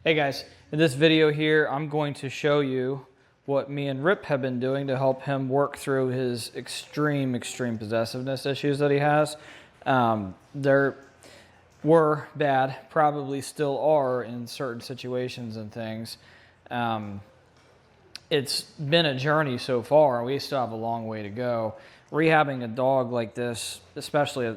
Hey guys, in this video here, I'm going to show you what me and Rip have been doing to help him work through his extreme possessiveness issues that he has. There were bad, probably still are in certain situations and things. It's been a journey so far. We still have a long way to go. Rehabbing a dog like this, especially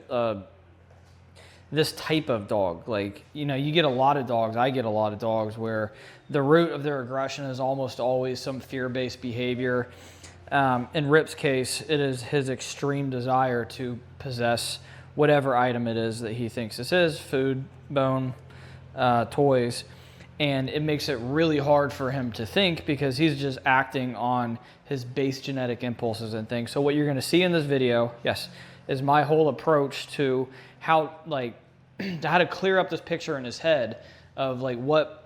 this type of dog, like, you know, you get a lot of dogs, I get a lot of dogs where the root of their aggression is almost always some fear-based behavior. In Rip's case, it is his extreme desire to possess whatever item it is that he thinks this is, food, bone, toys, and it makes it really hard for him to think because he's just acting on his base genetic impulses and things. So what you're going to see in this video, yes, is my whole approach to how, like, how to clear up this picture in his head of, like, what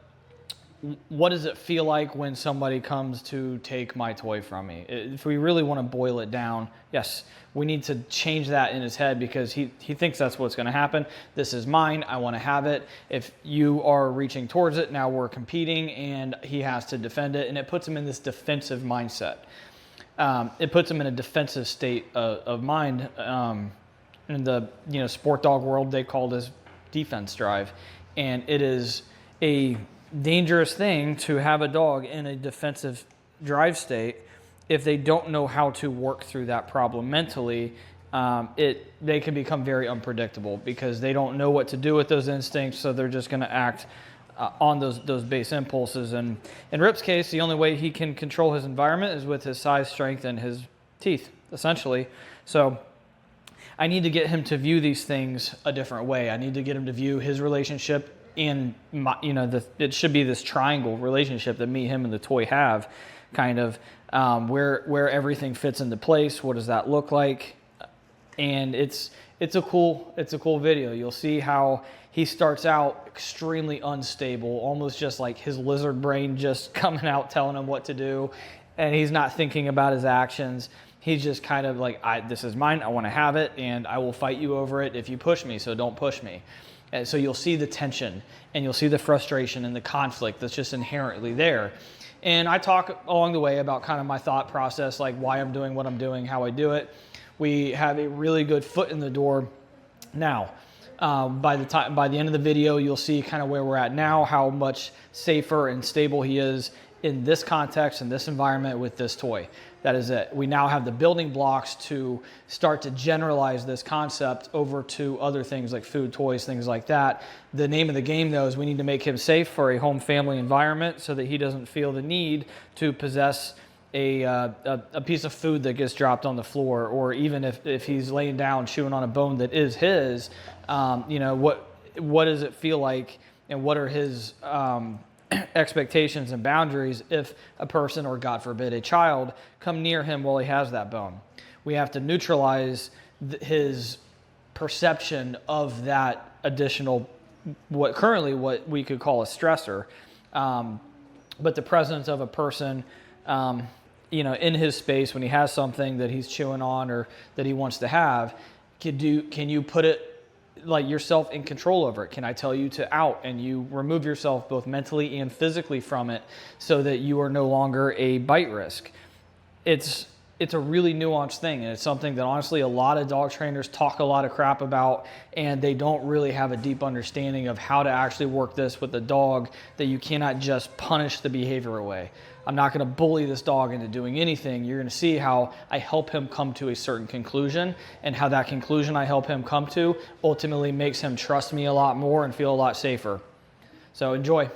does it feel like when somebody comes to take my toy from me? If we really want to boil it down, yes, we need to change that in his head because he thinks that's what's going to happen. This is mine. I want to have it. If you are reaching towards it, now we're competing and he has to defend it, and it puts him in this defensive mindset. It puts him in a defensive state of mind. In the sport dog world, they call this defense drive, and it is a dangerous thing to have a dog in a defensive drive state if they don't know how to work through that problem mentally. They can become very unpredictable because they don't know what to do with those instincts, so they're just going to act on those base impulses. And in Rip's case, the only way he can control his environment is with his size, strength, and his teeth, essentially. So I need to get him to view these things a different way. I need to get him to view his relationship in it should be this triangle relationship that me, him, and the toy have, kind of where everything fits into place. What does that look like? And it's a cool video. You'll see how he starts out extremely unstable, almost just like his lizard brain just coming out telling him what to do, and he's not thinking about his actions. He's just kind of like, this is mine, I want to have it, and I will fight you over it if you push me, so don't push me. And so you'll see the tension, and you'll see the frustration and the conflict that's just inherently there. And I talk along the way about kind of my thought process, like why I'm doing what I'm doing, how I do it. We have a really good foot in the door now. By the end of the video, you'll see kind of where we're at now, how much safer and stable he is in this context, in this environment with this toy. That is it. We now have the building blocks to start to generalize this concept over to other things like food, toys, things like that. The name of the game, though, is we need to make him safe for a home family environment so that he doesn't feel the need to possess a piece of food that gets dropped on the floor, or even if he's laying down chewing on a bone that is his, what does it feel like, and what are his expectations and boundaries if a person, or God forbid, a child, come near him while he has that bone. We have to neutralize his perception of that additional, what we could call a stressor, but the presence of a person in his space when he has something that he's chewing on or that he wants to have. Can you put it, like, yourself in control over it? Can I tell you to out, and you remove yourself both mentally and physically from it so that you are no longer a bite risk? It's a really nuanced thing, and it's something that honestly a lot of dog trainers talk a lot of crap about, and they don't really have a deep understanding of how to actually work this with the dog, that you cannot just punish the behavior away. I'm not going to bully this dog into doing anything. You're going to see how I help him come to a certain conclusion, and how that conclusion I help him come to ultimately makes him trust me a lot more and feel a lot safer. So enjoy.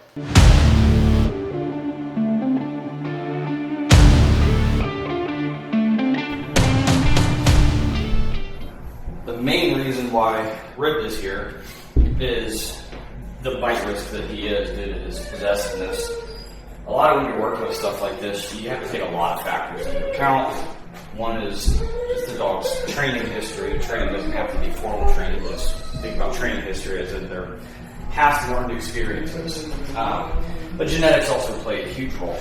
The main reason why Rip is here is the bite risk that he is due to his possessiveness. A lot of when you're working with stuff like this, you have to take a lot of factors into account. One is just the dog's training history. Training doesn't have to be formal training. Just think about training history as in their past learned experiences. But genetics also play a huge role.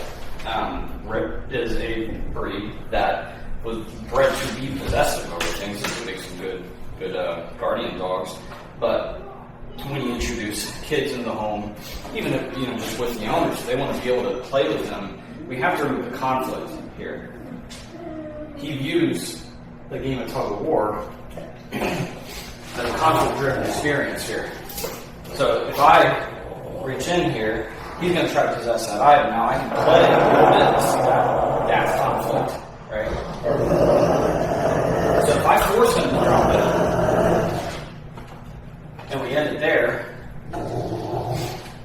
Rip is a breed that was bred to be possessive over things, and to make some good guardian dogs. But when you introduce kids in the home, even if, just with the owners, if they want to be able to play with them, we have to remove the conflict here. He views the game of tug of war as a conflict-driven experience here. So if I reach in here, he's going to try to possess that item. Now I can play a little bit to see that's conflict, right? So if I force him to drop it, and we end it there,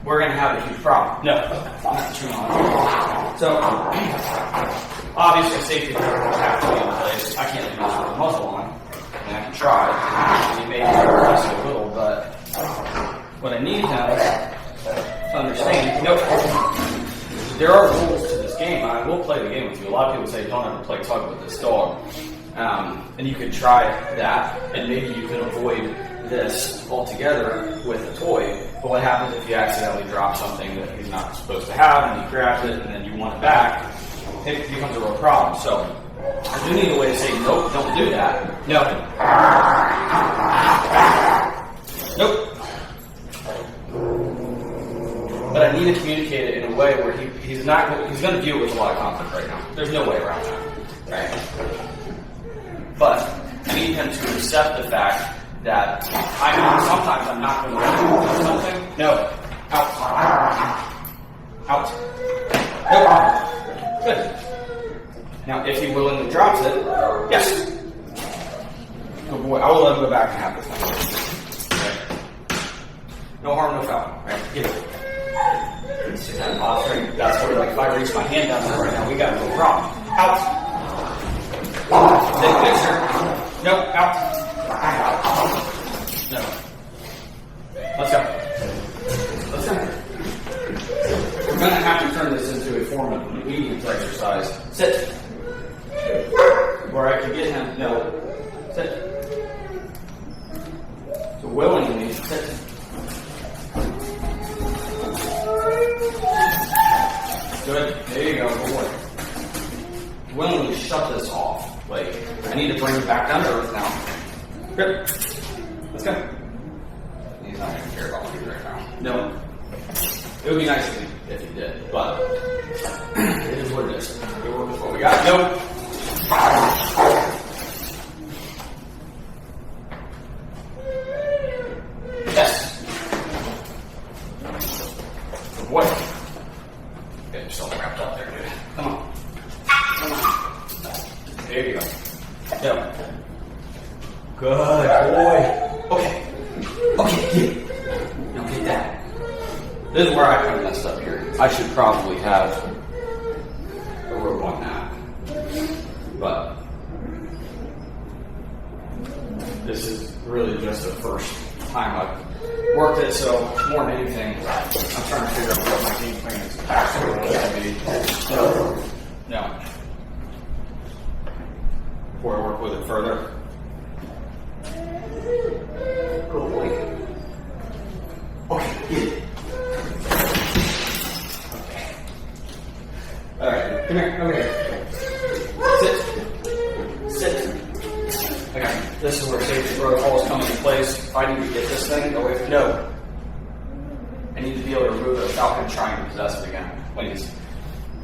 we're going to have a huge problem. No, not true. So obviously safety protocols have to be in place. I can't do this with a muzzle on. I mean, I can try. He may progress a little, but what I need him to understand, there are rules to this game. I will play the game with you. A lot of people say don't ever play tug with this dog. And you could try that, and maybe you can avoid this altogether with a toy. But what happens if you accidentally drop something that he's not supposed to have, and he grabs it, and then you want it back? It becomes a real problem. So I do need a way to say, nope, don't do that. No. Nope. But I need to communicate it in a way where he's going to deal with a lot of conflict right now. There's no way around that, right? But I need him to accept the fact that sometimes I'm not going to let him do something. No. Out. Out. Nope. Good. Now, if he willingly drops it, yes. Oh boy, I will let him go back and have this thing. Right. No harm, no foul. Right? Give it. See that posture? That's where, like, if I reach my hand down there right now, we got a little problem. Out. Take a picture. No, out. No. Let's go. Let's go. We're going to have to turn this into a form of an obedience exercise. Sit. Where I can get him. No. Sit. So willingly, sit. Good. There you go. Good work. Willingly shut this off. Like, I need to bring it back down to earth now. Good. Let's go. He's not going to care about me right now. No. It would be nice if he did, but it is what it is. We work with what we got. No. Yes. Good boy. Get yourself wrapped up there, dude. Come on. Come on. There you go. Go. Good boy. Okay. Okay, get it. Now get that. This is where I kind of messed up here. I should probably have a rope on that. But this is really just the first time I've worked it, so more than anything, I'm trying to figure out what my game plan is actually going to be. No. Before I work with it further. Good boy. Okay, get it. Okay. Alright, come here, over here. Sit. Sit. Okay, this is where safety protocols come into place. If I need to get this thing away from no. I need to be able to remove it without him trying to possess it again. When he's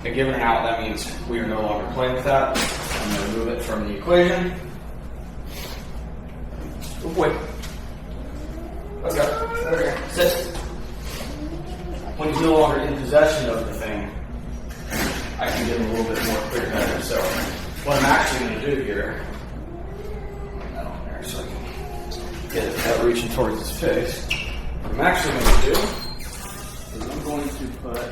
been given an out, that means we are no longer playing with that. I'm going to remove it from the equation. Good boy. Let's go. Over here. Sit. When he's no longer in possession of the thing, I can get him a little bit more clear better. So what I'm actually going to do here, put that on there so I can get it without reaching towards his face. What I'm actually going to do is I'm going to put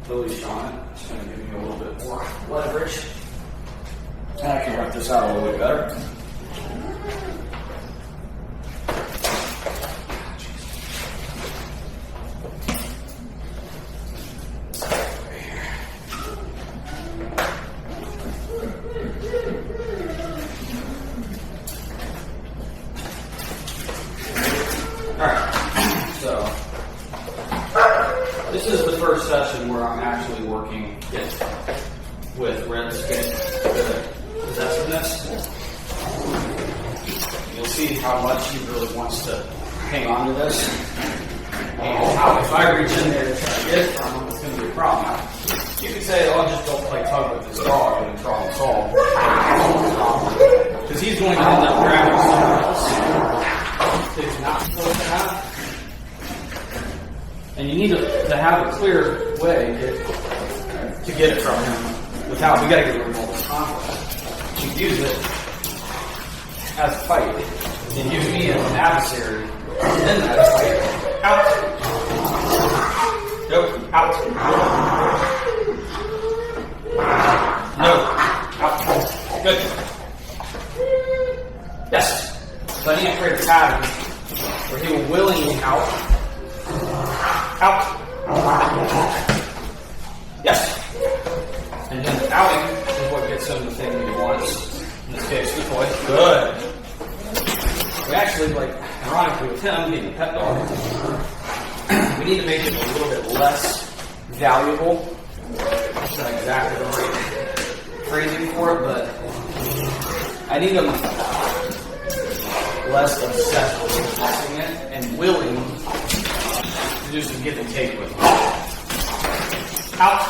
leash on it. It's going to give me a little bit more leverage. And I can wrap this out a little bit better. Alright, so this is the first session where I'm actually working with red skin possessiveness. see how much he really wants to hang on to this. And how if I reach in there to try to get it from him, it's going to be a problem. You could say, oh, just don't play tug with this dog and problem solved. Because he's going to end up grabbing someone else that he's not supposed to have. And you need to have a clear way to get it from him without, we got to get rid of all this conflict. You use it as a fight, and use me as an adversary in that fight. Out. Nope. Out. No. Out. Good. Yes. So I need to create a pattern where he will willingly out. Out. Yes. And then the outing is what gets him the thing that he wants. In this case, the toy. Good. We actually, like, ironically with him being a pet dog, we need to make him a little bit less valuable. That's not exactly the right phrasing for it, but I need him less obsessed with possessing it and willing to do some give and take with it. Out.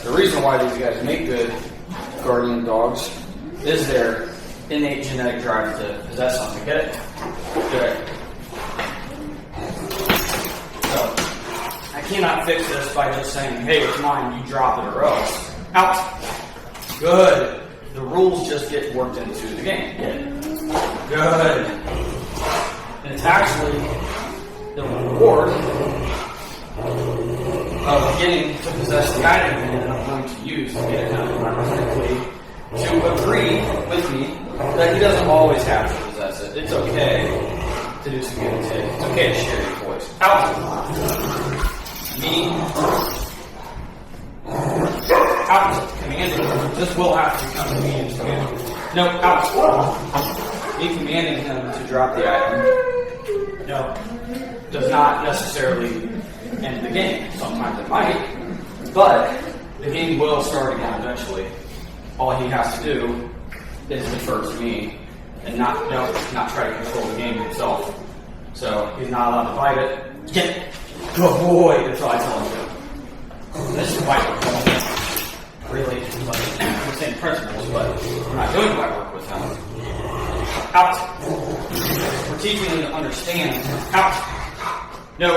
The reason why these guys make good guardian dogs is their innate genetic drive to possess something. Get it? Good. So, I cannot fix this by just saying, hey, it's mine, you drop it or else. Out. Good. The rules just get worked into the game. Get it? Good. And it's actually the reward of getting to possess the item that I'm going to use to get it done automatically to agree with me that he doesn't always have to possess it. It's okay to do some give and take. It's okay to share your toys. Out. Me. Out. Commanding. This will have to become me in command. No, out. Me commanding him to drop the item. No. Does not necessarily end the game. Sometimes it might, but the game will start again eventually. All he has to do is defer to me and not try to control the game himself. So he's not allowed to fight it. Get it. Good boy. That's all I tell him to. This is fight work. Really, like, the same principles, but we're not doing fight work with him. Out. We're teaching him to understand. Out. No.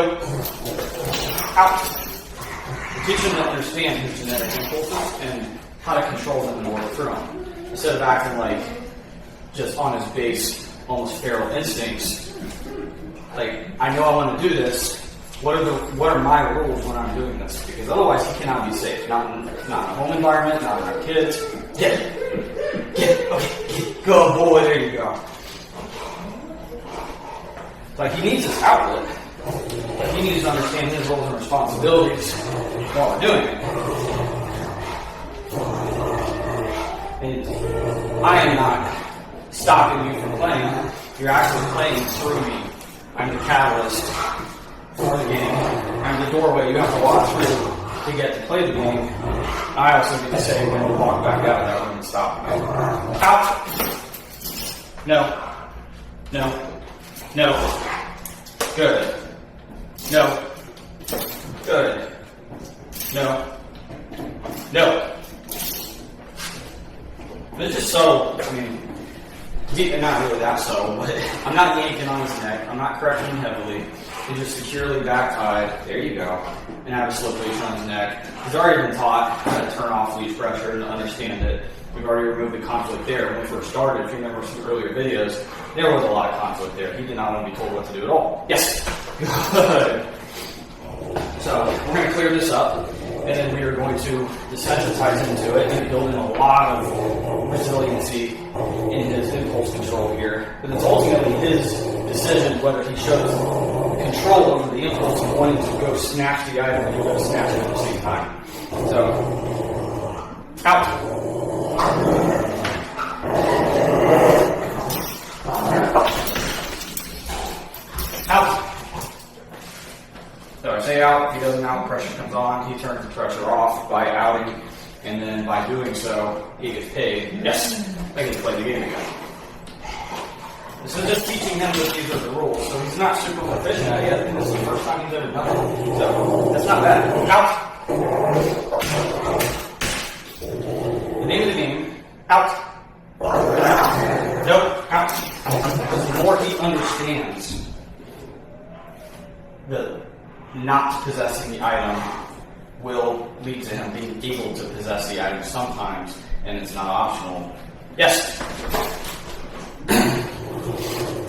Out. Teach them to understand his genetic impulses and how to control them in order through them. Instead of acting like just on his base, almost feral instincts. Like, I know I want to do this. What are my rules when I'm doing this? Because otherwise he cannot be safe. Not in a home environment, not with our kids. Get it. Get it. Okay. Good boy. There you go. Like, he needs this outlet. But he needs to understand his roles and responsibilities while we're doing it. And I am not stopping you from playing. You're actually playing through me. I'm the catalyst for the game. I'm the doorway you have to walk through to get to play the game. I also get to say when to walk back out of that room and stop me. Out! No. No. No. Good. No. Good. No. No. It's just subtle. I mean, not really that subtle, but I'm not yanking on his neck. I'm not correcting him heavily. He's just securely back tied. There you go. And have a slip leash on his neck. He's already been taught how to turn off leash pressure and to understand it. We've already removed the conflict there. When we first started, if you remember some earlier videos, there was a lot of conflict there. He did not want to be told what to do at all. Yes! Good! So, we're going to clear this up, and then we are going to desensitize into it and build in a lot of resiliency in his impulse control here. But it's ultimately his decision whether he shows control over the impulse of wanting to go snatch the item and go snatch it at the same time. So, out! Out. So I say out, he doesn't out, pressure comes on, he turns by outing, and then by doing so, he gets paid. Yes, I get to play the game again. This is just teaching him that these are the rules. So he's not super proficient at it yet. I think this is the first time he's ever done it. So that's not bad. Out. The name of the game, out. Nope, out. The more he understands the not possessing the item will lead to him being able to possess the item sometimes, and it's not optional. Yes.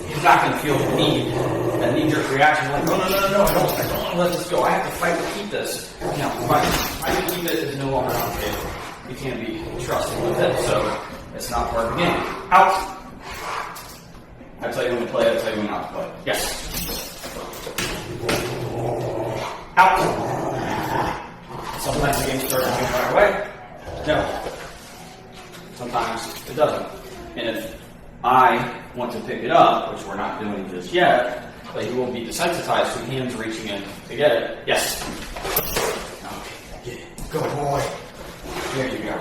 He's not going to feel the need, that knee-jerk reaction, like, no, I don't want to let this go. I have to fight to keep this. No, fighting to keep it is no longer on the table. You can't be trusted with it, so it's not part of the game. Out. I tell you when to play, I tell you when not to play. Yes. Out. Sometimes the game starts moving right away. No. Sometimes it doesn't. And if I want to pick it up, which we're not doing just yet, but he will be desensitized to hands reaching in to get it. Yes. Okay, get it. Go, boy. There you go.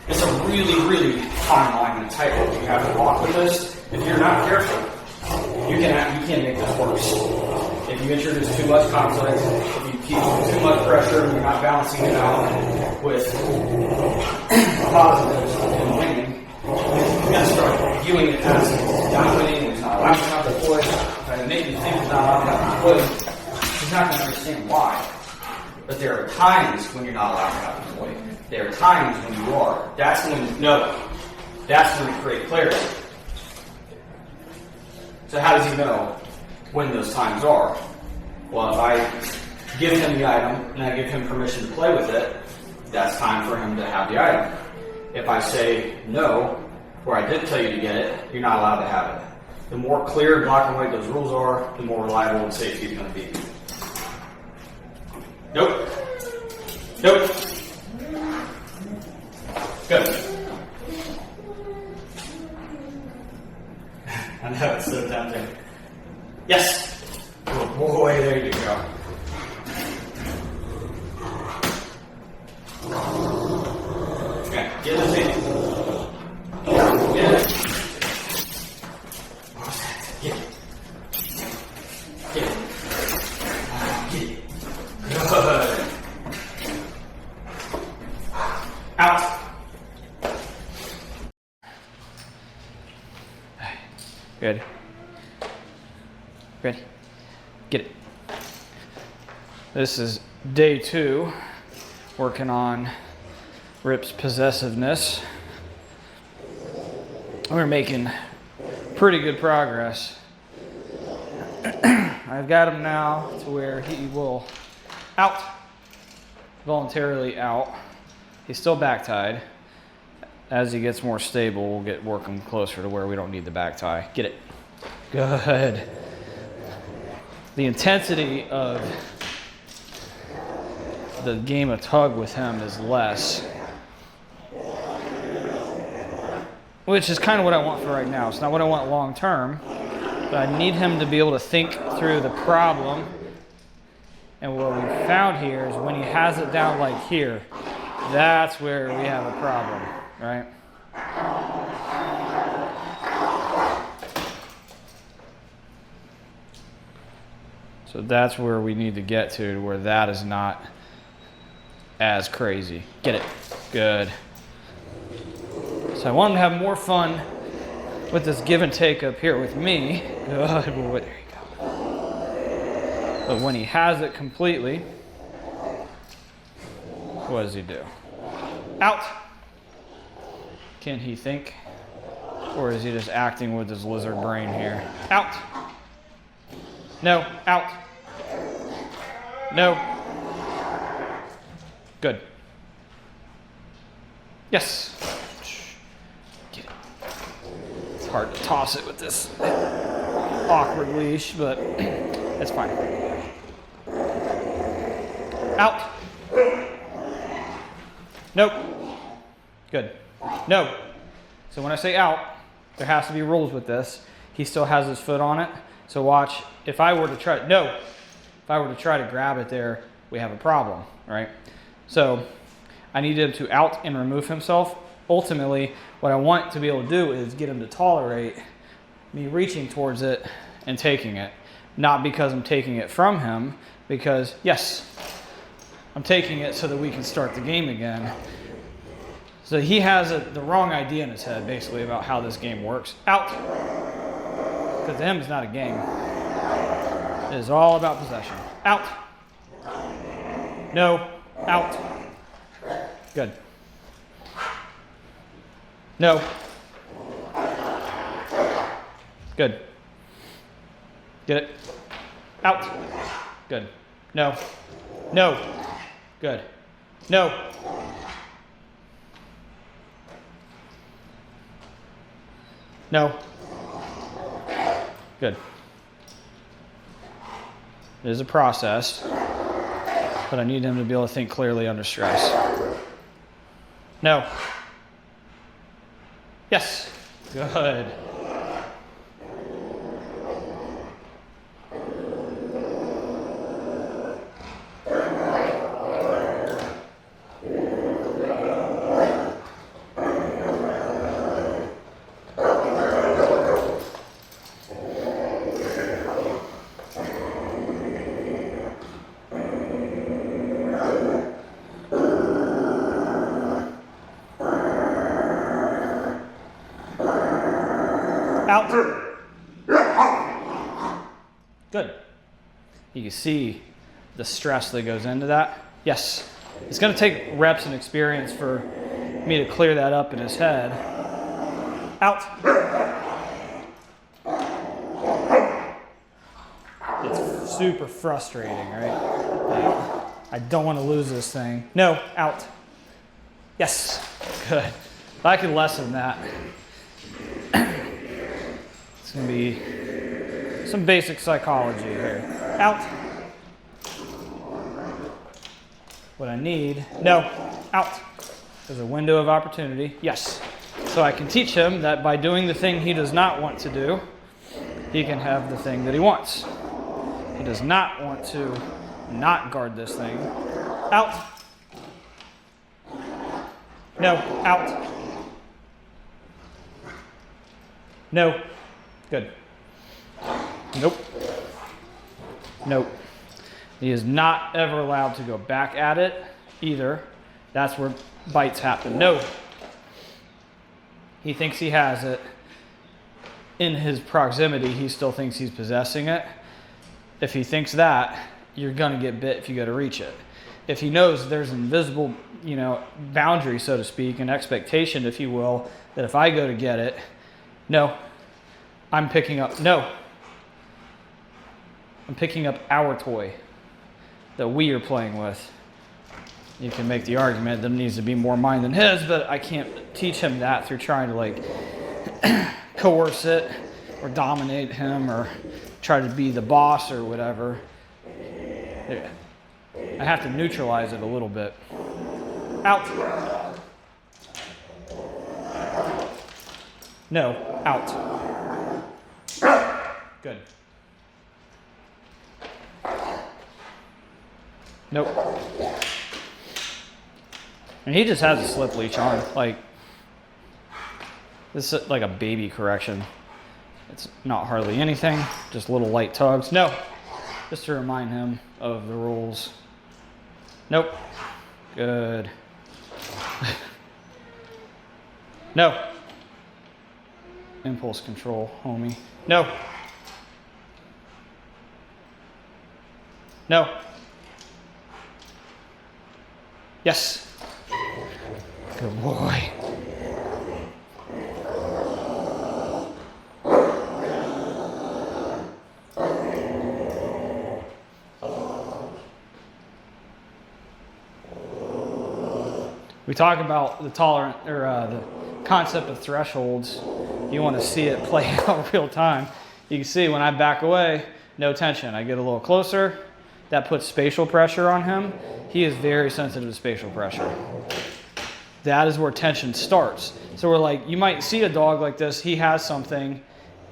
It's a really, really fine line and tightrope you have to walk with this. If you're not careful, you can make this worse. If you introduce too much conflict, if you keep too much pressure and you're not balancing it out with positives and winning, you're going to start viewing it as not winning, he's not allowed to have the play, and making things he's not allowed to have the play. He's not going to understand why. But there are times when you're not allowed to have the play. There are times when you are. That's when we create clarity. So how does he know when those times are? Well, if I give him the item and I give him permission to play with it, that's time for him to have the item. If I say no, or I did tell you to get it, you're not allowed to have it. The more clear and black and white those rules are, the more reliable and safe he's going to be. Nope. Nope. Good. I know, it's so tempting. Yes! Oh boy, there you go. Okay, get this in. Get it. Get it. Get it. Get it. Good. Out. Good. Ready? Get it. This is day 2, working on Rip's possessiveness. We're making pretty good progress. I've got him now to where he will out, voluntarily out. He's still back tied. As he gets more stable, we'll get working closer to where we don't need the back tie. Get it. Good. The intensity of the game of tug with him is less, which is kind of what I want for right now. It's not what I want long term, but I need him to be able to think through the problem. And what we found here is when he has it down like here, that's where we have a problem, right? So that's where we need to get to where that is not as crazy. Get it. Good. So I want him to have more fun with this give and take up here with me. Good boy. There you go. But when he has it completely, what does he do? Out. Can he think? Or is he just acting with his lizard brain here? Out. No. Out. No. Good. Yes. Get it. It's hard to toss it with this awkward leash, but it's fine. Out. Nope. Good. No. So when I say out, there has to be rules with this. He still has his foot on it. So watch, if I were to try to grab it there, we have a problem, right? So I need him to out and remove himself. Ultimately, what I want to be able to do is get him to tolerate me reaching towards it and taking it. Not because I'm taking it from him, because yes, I'm taking it so that we can start the game again. So he has the wrong idea in his head, basically, about how this game works. Out. Because to him, it's not a game. It is all about possession. Out. No. Out. Good. No. Good. Get it? Out. Good. No. No. Good. No. No. Good. It is a process, but I need him to be able to think clearly under stress. No. Yes. Good. Out. Good. You can see the stress that goes into that. Yes. It's going to take reps and experience for me to clear that up in his head. Out. It's super frustrating, right? Like, I don't want to lose this thing. No. Out. Yes. Good. If I can lessen that, it's going to be some basic psychology here. Out. What I need, no, out. There's a window of opportunity, yes. So I can teach him that by doing the thing he does not want to do, he can have the thing that he wants. He does not want to not guard this thing. Out. No, out. No. Good. Nope. Nope. He is not ever allowed to go back at it either. That's where bites happen. No. He thinks he has it. In his proximity, he still thinks he's possessing it. If he thinks that, you're going to get bit if you go to reach it. If he knows there's an invisible, boundary, so to speak, an expectation, if you will, that if I go to get it, no. I'm picking up our toy that we are playing with. You can make the argument that it needs to be more mine than his, but I can't teach him that through trying to coerce it or dominate him or try to be the boss or whatever. I have to neutralize it a little bit. Out. No, out. Good. Nope. And he just has a slip leash on. Like, this is like a baby correction. It's not hardly anything, just little light tugs. No, just to remind him of the rules. Nope. Good. No. Impulse control, homie. No. No. Yes. Good boy. We talk about the the concept of thresholds. You want to see it play out real time. You can see when I back away, no tension. I get a little closer. That puts spatial pressure on him. He is very sensitive to spatial pressure. That is where tension starts. So we're like, you might see a dog like this, he has something,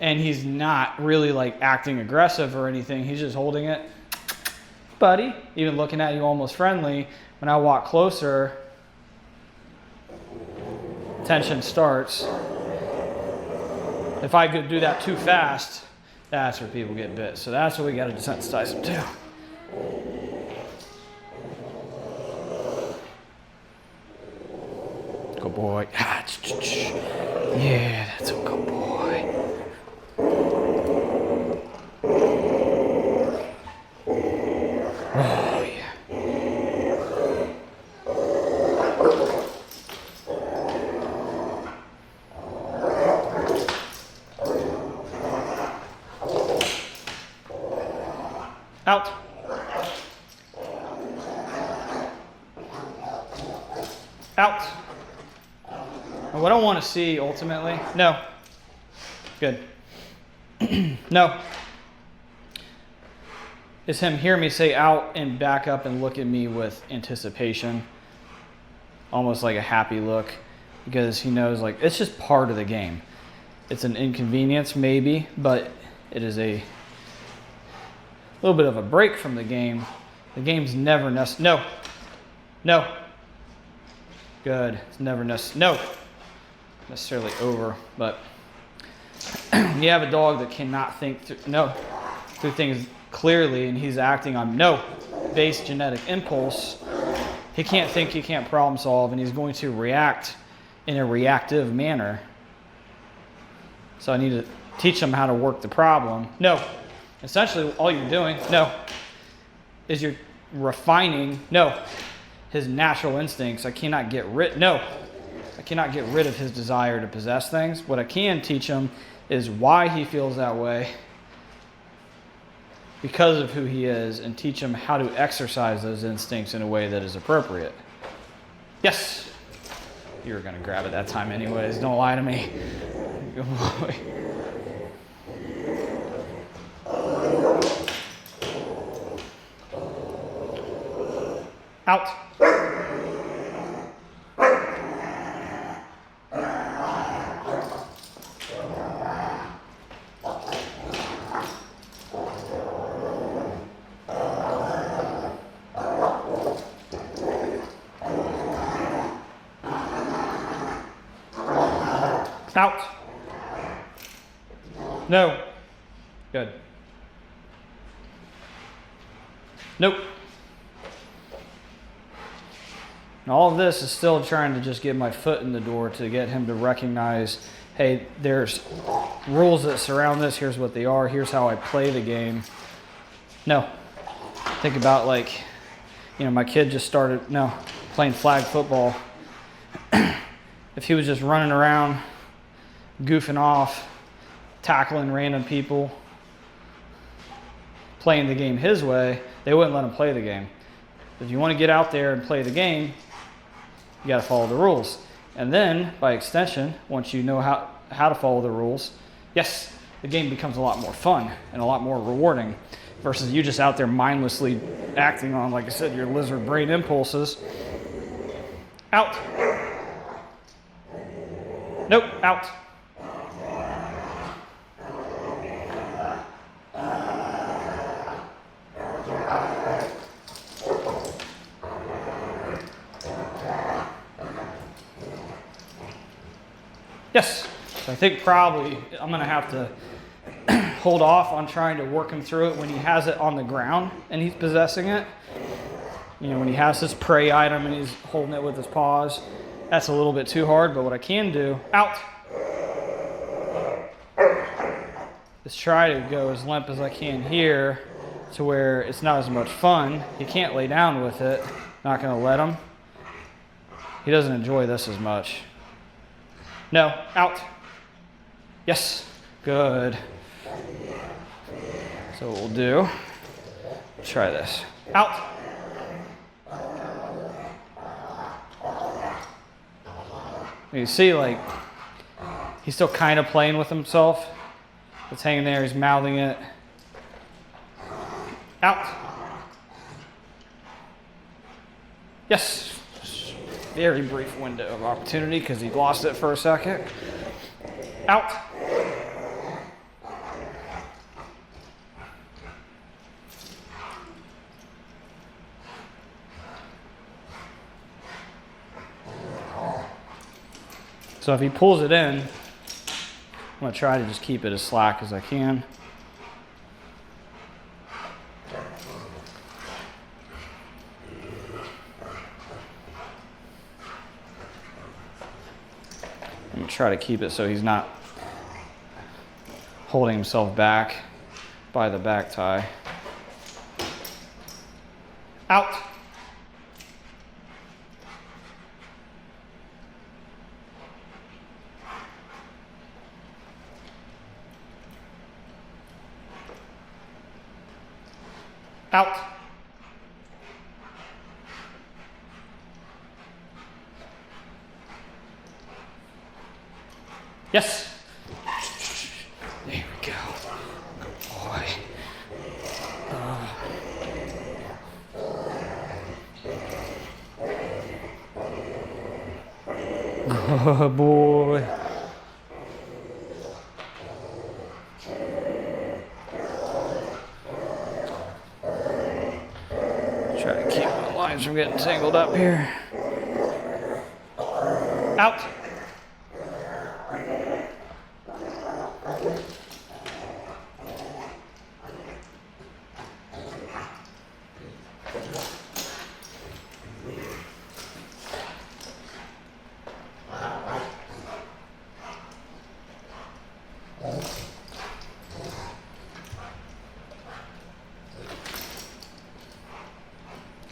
and he's not really like acting aggressive or anything. He's just holding it. buddy, even looking at you almost friendly. When I walk closer, tension starts. If I could do that too fast, that's where people get bit. So that's what we got to desensitize them to. Good boy. Yeah, that's a good boy. Oh, yeah. Out. Out. And what I want to see ultimately, no. Good. No. Is him hear me say out and back up and look at me with anticipation. Almost like a happy look, because he knows like it's just part of the game. It's an inconvenience maybe, but it is a little bit of a break from the game. The game's never no. No. Good. It's never no. Necessarily over, but you have a dog that cannot think through things clearly, and he's acting on base genetic impulse. He can't think, he can't problem solve, and he's going to react in a reactive manner. So I need to teach him how to work the problem. No. Essentially, all you're doing, is you're refining, his natural instincts. I cannot get rid of his desire to possess things. What I can teach him is why he feels that way because of who he is, and teach him how to exercise those instincts in a way that is appropriate. Yes. You were going to grab it that time anyways. Don't lie to me. Good boy. Out. Out. No. Good. Nope. And all of this is still trying to just get my foot in the door to get him to recognize, hey, there's rules that surround this. Here's what they are. Here's how I play the game. No. Think about like, my kid just started, playing flag football. If he was just running around, goofing off, tackling random people, playing the game his way, they wouldn't let him play the game. If you want to get out there and play the game, you got to follow the rules. And then, by extension, once you know how to follow the rules, yes, the game becomes a lot more fun and a lot more rewarding versus you just out there mindlessly acting on, like I said, your lizard brain impulses. Out. Nope, out. Yes, so I think probably I'm going to have to hold off on trying to work him through it when he has it on the ground and he's possessing it. When he has his prey item and he's holding it with his paws, that's a little bit too hard, but what I can do, out, is try to go as limp as I can here to where it's not as much fun. He can't lay down with it. Not going to let him. He doesn't enjoy this as much. No, out. Yes, good. So what we'll do, try this. Out. You see, like, he's still kind of playing with himself. It's hanging there, he's mouthing it. Out. Yes. Very brief window of opportunity because he lost it for a second. Out. So if he pulls it in, I'm gonna try to just keep it as slack as I can. I'm gonna try to keep it so he's not holding himself back by the back tie. Out. Out. Yes. There we go. Good boy. Good boy. Try to keep my lines from getting tangled up here. Out.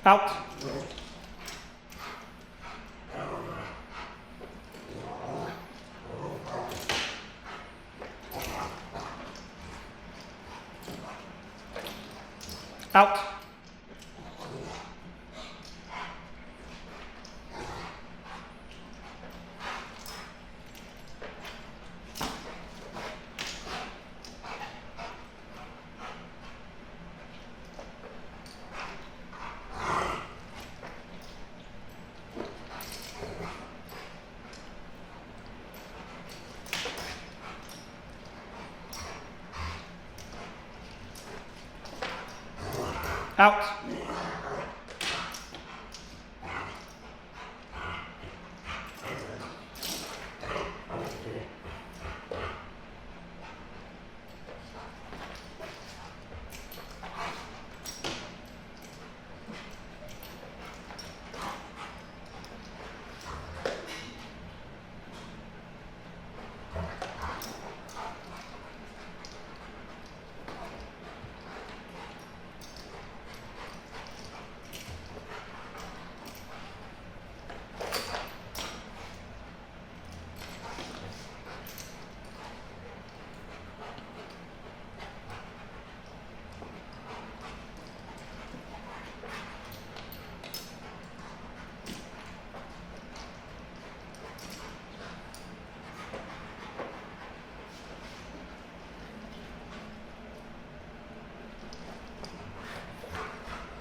Out. Out. Out.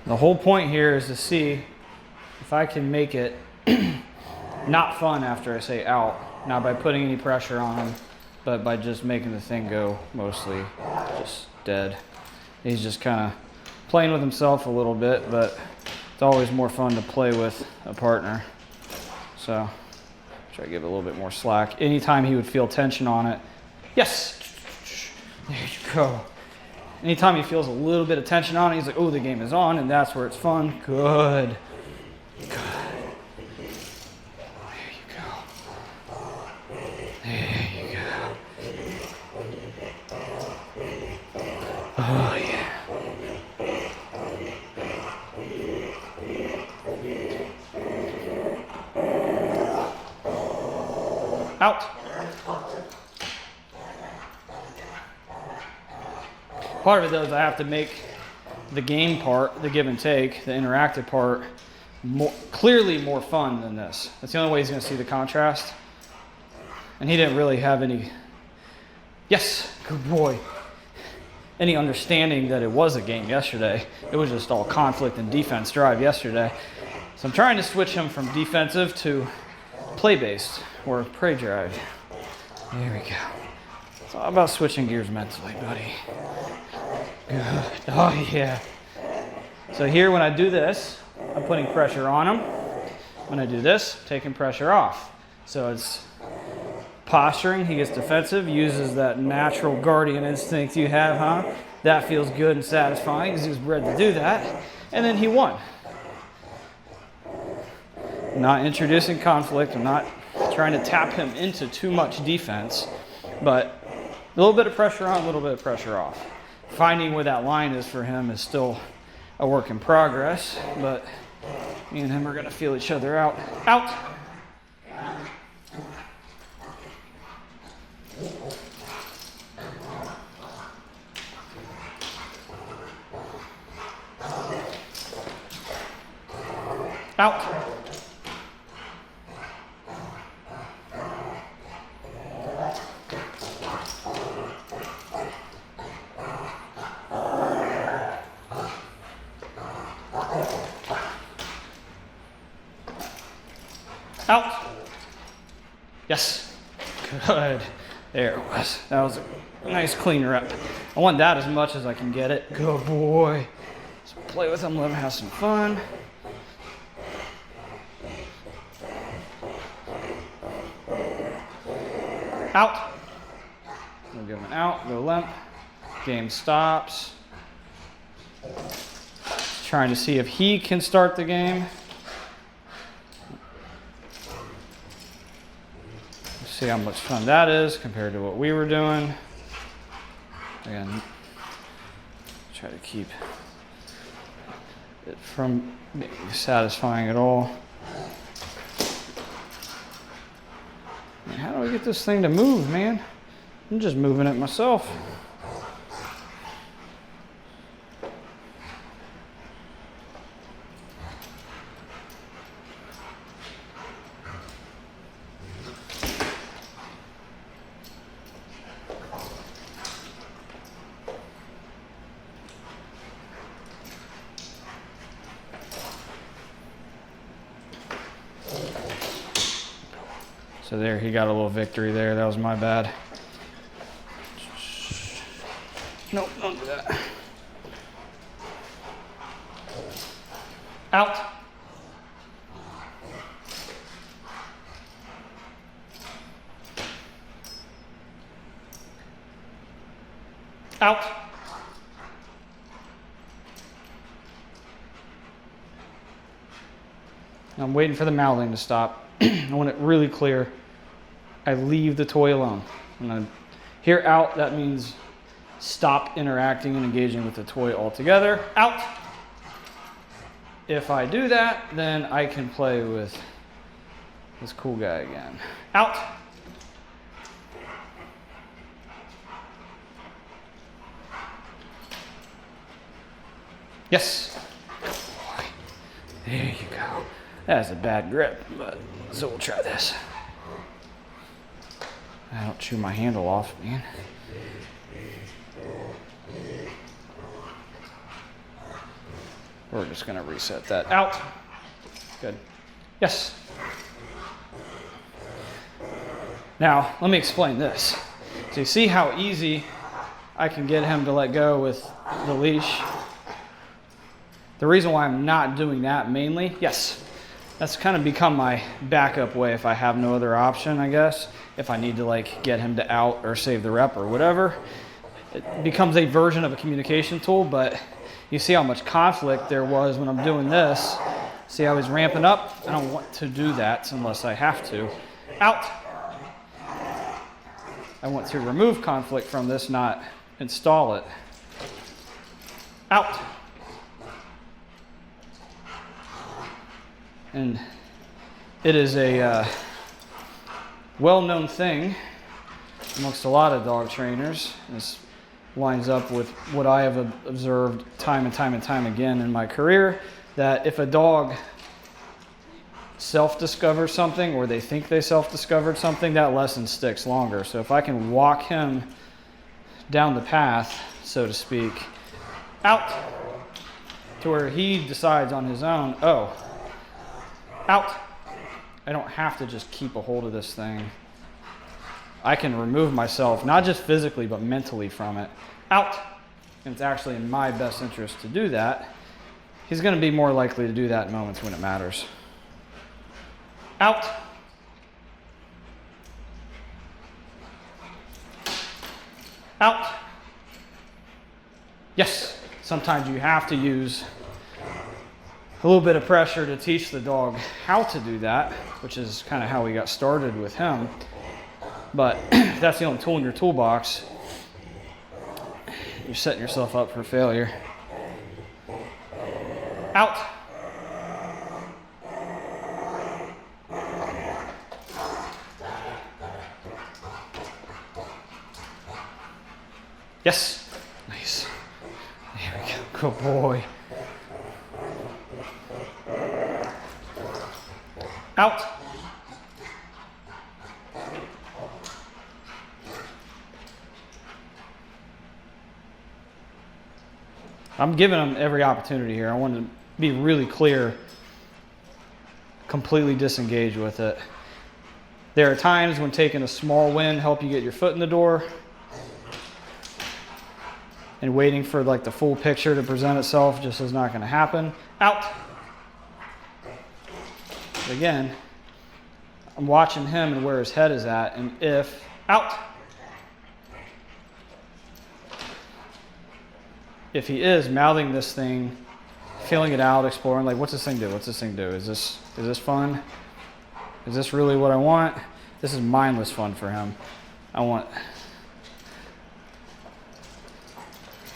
The whole point here is to see if I can make it not fun after I say out, not by putting any pressure on him, but by just making the thing go mostly just dead. He's just kind of playing with himself a little bit, but it's always more fun to play with a partner. So try to give it a little bit more slack. Anytime he would feel tension on it, yes, there you go. Anytime he feels a little bit of tension on it, he's like, oh, the game is on, and that's where it's fun. Good. Good. There you go. There you go. Oh, yeah. Out. Part of it, though, is I have to make the game part, the give and take, the interactive part, clearly more fun than this. That's the only way he's going to see the contrast. And he didn't really have any, yes, good boy, any understanding that it was a game yesterday. It was just all conflict and defense drive yesterday. So I'm trying to switch him from defensive to play-based or prey drive. There we go. It's all about switching gears mentally, buddy. Good. Oh, yeah. So here, when I do this, I'm putting pressure on him. When I do this, taking pressure off. So it's posturing, he gets defensive, uses that natural guardian instinct you have, huh? That feels good and satisfying because he was bred to do that. And then he won. Not introducing conflict. I'm not trying to tap him into too much defense, but a little bit of pressure on, a little bit of pressure off. Finding where that line is for him is still a work in progress, but me and him are going to feel each other out. Out! Out! Out. Yes. Good. There it was. That was a nice clean rep. I want that as much as I can get it. Good boy. So play with him, let him have some fun. Out. We'll give him an out, go limp. Game stops. Trying to see if he can start the game. See how much fun that is compared to what we were doing. Again, try to keep it from being satisfying at all. Man, how do I get this thing to move, man? I'm just moving it myself. So there, he got a little victory there. That was my bad. Nope, don't do that. Out. Out. I'm waiting for the mouthing to stop. I want it really clear. I leave the toy alone. When I hear out, that means stop interacting and engaging with the toy altogether. Out. If I do that, then I can play with this cool guy again. Out. Yes. Good boy. There you go. That's a bad grip, but so we'll try this. I don't chew my handle off, man. We're just gonna reset that out. Good. Yes. Now, let me explain this. So you see how easy I can get him to let go with the leash? The reason why I'm not doing that mainly, yes, that's kind of become my backup way if I have no other option, I guess. If I need to like get him to out or save the rep or whatever. It becomes a version of a communication tool, but you see how much conflict there was when I'm doing this. See how he's ramping up? I don't want to do that unless I have to. Out. I want to remove conflict from this, not install it. Out. And it is a well-known thing amongst a lot of dog trainers. This lines up with what I have observed time and time again in my career, that if a dog self-discovers something or they think they self-discovered something, that lesson sticks longer. So if I can walk him down the path, so to speak, out to where he decides on his own, oh, out. I don't have to just keep a hold of this thing. I can remove myself, not just physically, but mentally from it. Out. And it's actually in my best interest to do that. He's going to be more likely to do that in moments when it matters. Out. Out. Yes. Sometimes you have to use a little bit of pressure to teach the dog how to do that, which is kind of how we got started with him. But if that's the only tool in your toolbox, you're setting yourself up for failure. Out. Yes. Nice. There we go. Good boy. Out. I'm giving them every opportunity here. I want to be really clear, completely disengage with it. There are times when taking a small win help you get your foot in the door, and waiting for like the full picture to present itself just is not going to happen. Out. But again, I'm watching him and where his head is at, and if out. If he is mouthing this thing, feeling it out, exploring, like, what's this thing do? What's this thing do? Is this fun? Is this really what I want? This is mindless fun for him. I want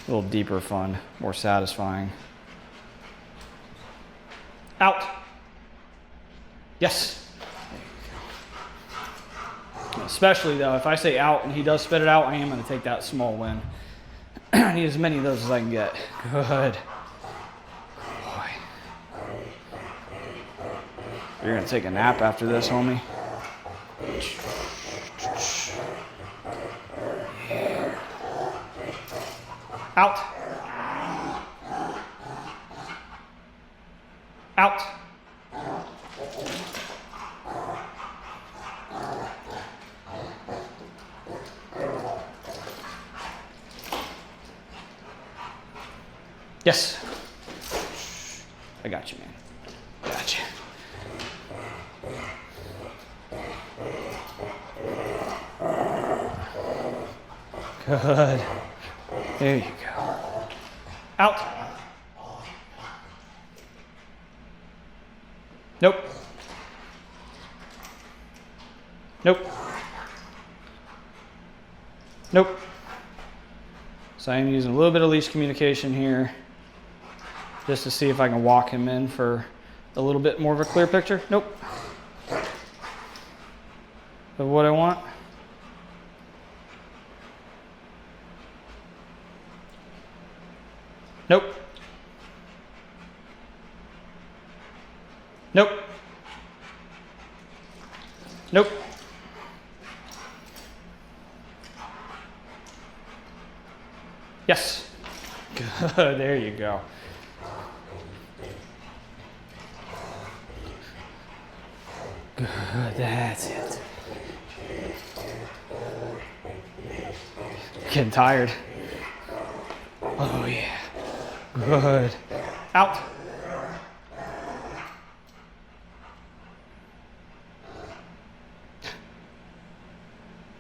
a little deeper fun, more satisfying. Out. Yes. Especially though, if I say out and he does spit it out, I am going to take that small win. I need as many of those as I can get. Good. Boy. You're going to take a nap after this, homie? Yeah. Out. Out. Yes. I got you, man. Got you. Good. There you go. Out. Nope. Nope. Nope. So I'm using a little bit of leash communication here just to see if I can walk him in for a little bit more of a clear picture. Nope. Of what I want. Nope. Nope. Nope. Yes. Good. There you go. Good. That's it. Getting tired. Oh, yeah. Good. Out.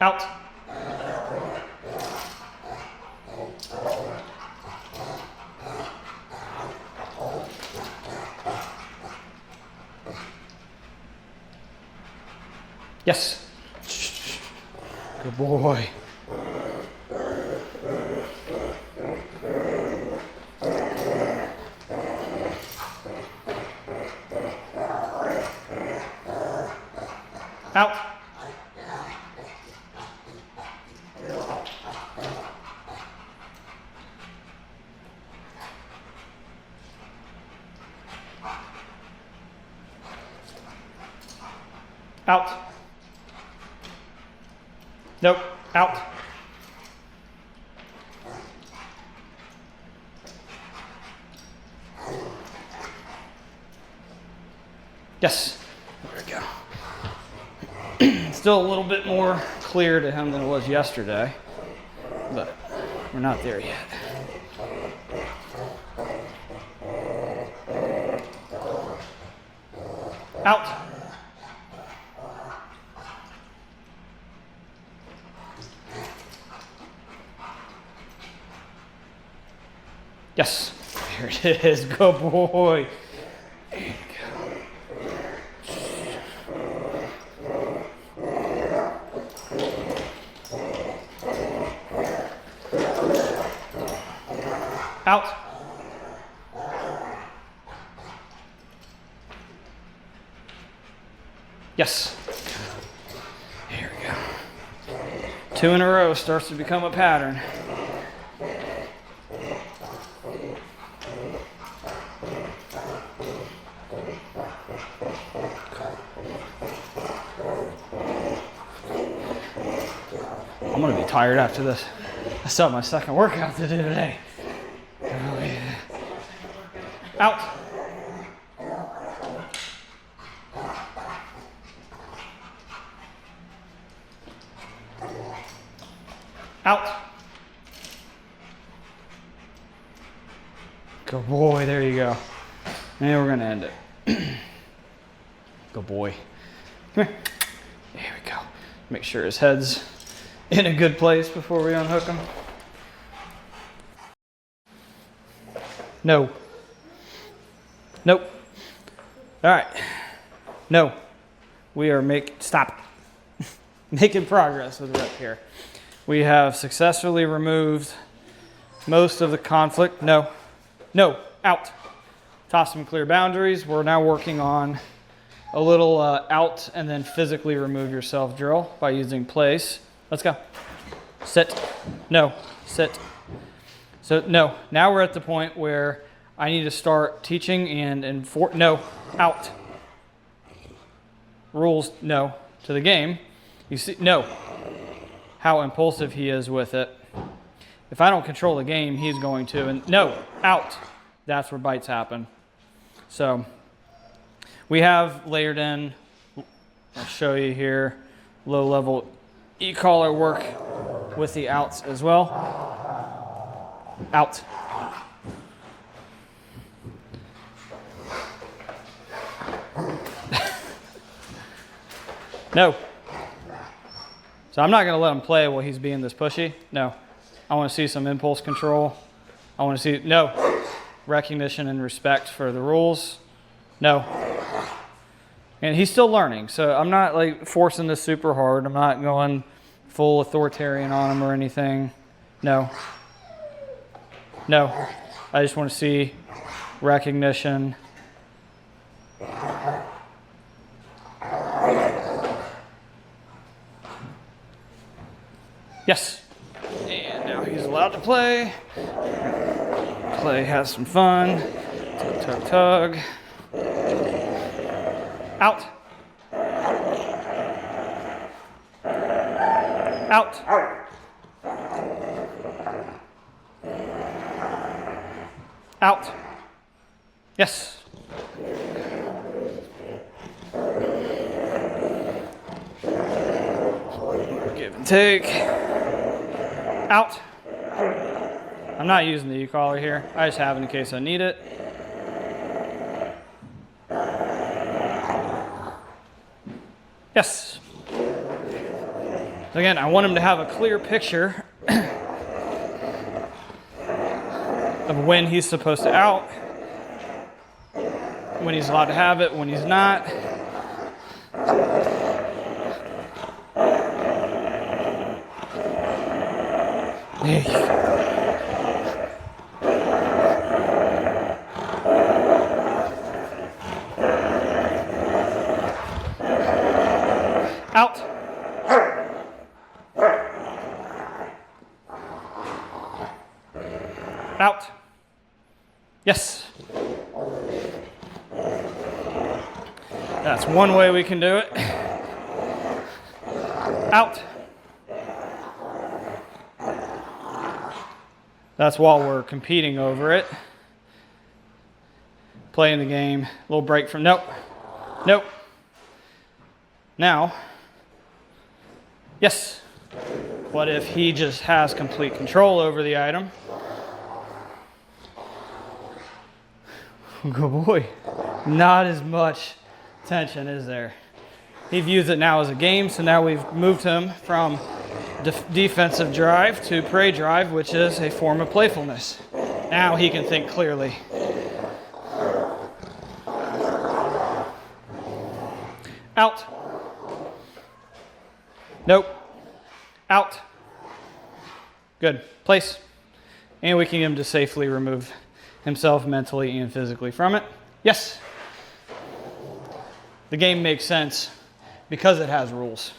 Out. Yes. Good boy. Out. Out. Nope. Out. Yes. There we go. Still a little bit more clear to him than it was yesterday, but we're not there yet. Out. Yes. There it is. Good boy. There you go. Out. Yes. Here we go. 2 in a row starts to become a pattern. I'm gonna be tired after this. I still have my second workout to do today. Oh, yeah. Out. Out. Good boy, there you go. And we're gonna end it. Good boy. Come here. There we go. Make sure his head's in a good place before we unhook him. No. Nope. All right. No. We are stop. Making progress with rep here. We have successfully removed most of the conflict. No. No. Out. Toss some clear boundaries. We're now working on a little out and then physically remove yourself drill by using place. Let's go. Sit. No. Sit. So no. Now we're at the point where I need to start teaching and enforce. No. Out. Rules. No. To the game. You see. No. How impulsive he is with it. If I don't control the game, he's going to. And no. Out. That's where bites happen. So we have layered in, I'll show you here, low-level e-collar work with the outs as well. Out. No. So I'm not going to let him play while he's being this pushy. No. I want to see some impulse control. I want to see, no. Recognition and respect for the rules. No. And he's still learning, so I'm not like forcing this super hard. I'm not going full authoritarian on him or anything. No. No. I just want to see recognition. Yes. And now he's allowed to play. Play, has some fun. Tug, tug, tug. Out. Out. Out. Yes. Give and take. Out. I'm not using the e-collar here. I just have it in case I need it. Yes. Again, I want him to have a clear picture of when he's supposed to out, when he's allowed to have it, when he's not. There you go. Out. Out. Yes. That's one way we can do it. Out. That's while we're competing over it. Playing the game. A little break from, nope. Nope. Now, yes. What if he just has complete control over the item? Good boy. Not as much tension, is there? He views it now as a game, so now we've moved him from defensive drive to prey drive, which is a form of playfulness. Now he can think clearly. Out. Nope. Out. Good. Place. And we can get him to safely remove himself mentally and physically from it. Yes. The game makes sense because it has rules.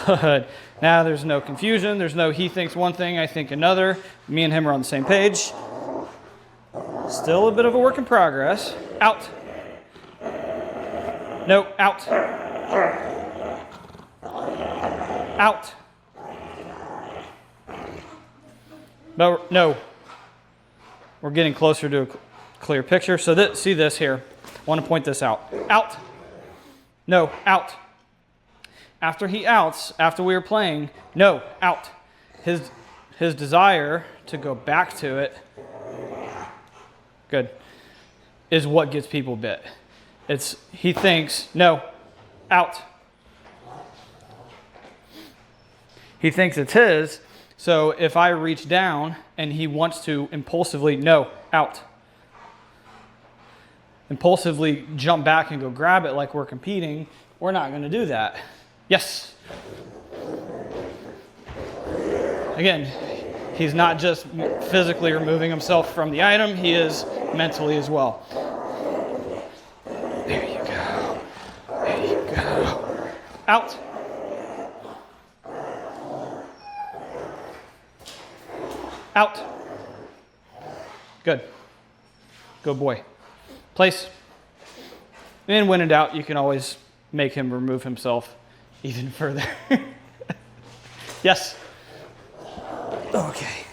Good. Now there's no confusion. There's no he thinks one thing, I think another. Me and him are on the same page. Still a bit of a work in progress. Out. No, out. Out. No. We're getting closer to a clear picture. So see this here. I want to point this out. Out. No, out. After he outs, after we were playing, no, out. His desire to go back to it, good, is what gets people bit. He thinks, no, out. He thinks it's his, so if I reach down and he wants to impulsively, no, out. Impulsively jump back and go grab it like we're competing, we're not going to do that. Yes. Again, he's not just physically removing himself from the item, he is mentally as well. There you go. There you go. Out. Out. Good. Good boy. Place. And when in doubt, you can always make him remove himself even further. Yes. Okay.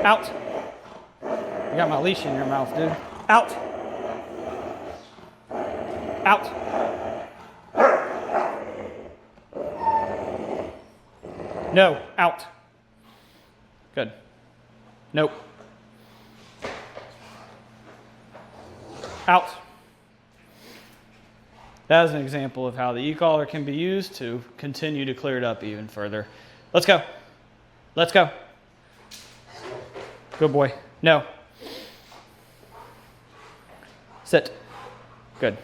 Out. You got my leash in your mouth, dude. Out. Out. No, out. Good. Nope. Out. That is an example of how the e-collar can be used to continue to clear it up even further. Let's go. Let's go. Good boy. No. Sit. Good.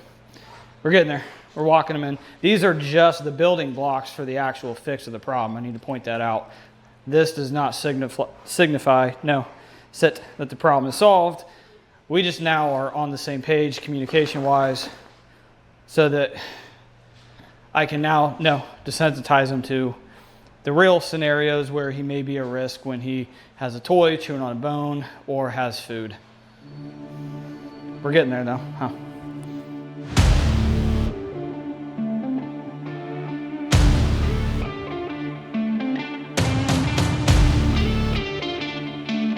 We're getting there. We're walking them in. These are just the building blocks for the actual fix of the problem. I need to point that out. This does not signify, no, sit, that the problem is solved. We just now are on the same page communication-wise so that I can now, desensitize him to the real scenarios where he may be a risk when he has a toy, chewing on a bone, or has food. We're getting there though, huh?